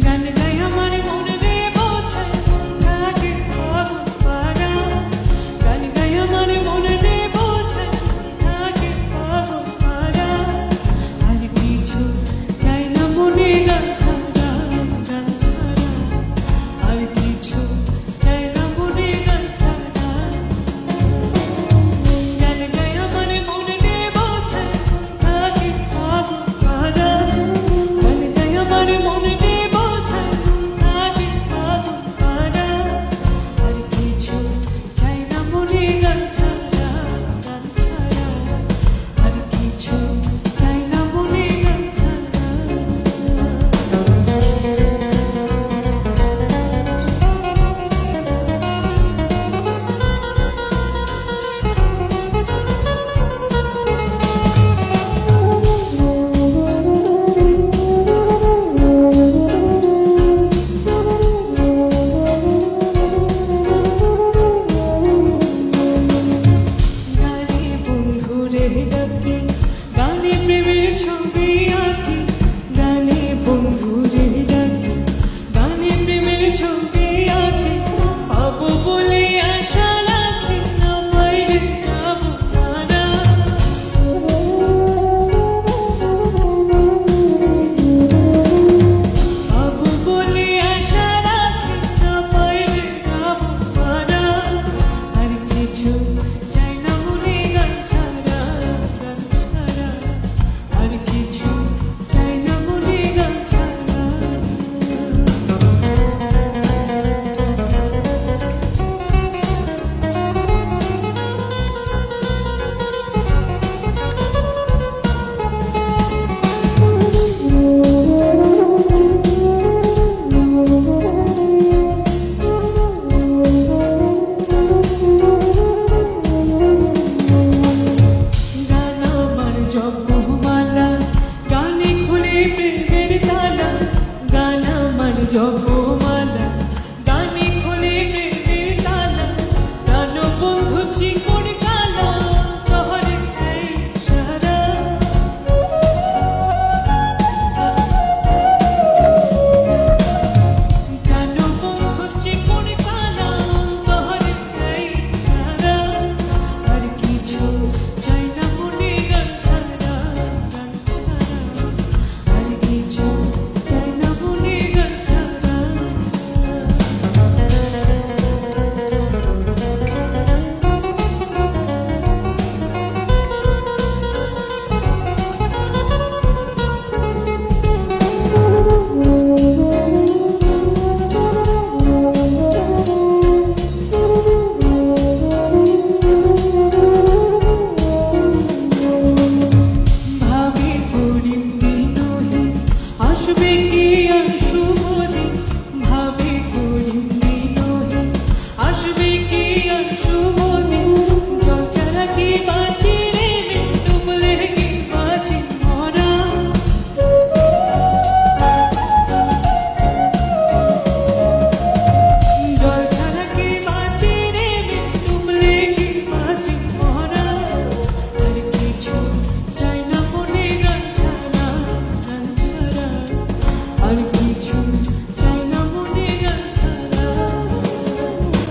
গান গাই আমার মন রে বোঝায় থাকে পাবো পারা, গান গাই আমার মন রে বোঝায় থাকে পাবো পারা, আর কিছু চাই না মনে গান ছাড়া, গান ছাড়া আর কিছু চাই না মনে গান ছাড়া। গান গাই আমার মন রে বোঝায় থাকে পাবো পারা, গান গাই আমার মন রে বোঝায় থাকে পাবো পারা, আর কিছু চাই না মনে গান ছাড়া, গান ছাড়া আর কিছু চাই না মনে গান ছাড়া। গানে বন্ধুরে ডাকি, গানে প্রেমের ছবি আঁকি, গানে বন্ধুরে ডাকি, গানে প্রেমের ছবি আঁকি, পাবো বলে আশা রাখি, না বাইরে যাবো তারা। পাবো বলে আশা রাখি, না বাইরে যাবো তারা, আর কিছু চাই না মনে গান ছাড়া, গান ছাড়া আর কিছু চাই না মনে গান ছাড়া। গান আমার জপমালা, গানে খুলে প্রেমের তালা, গান আমার জপ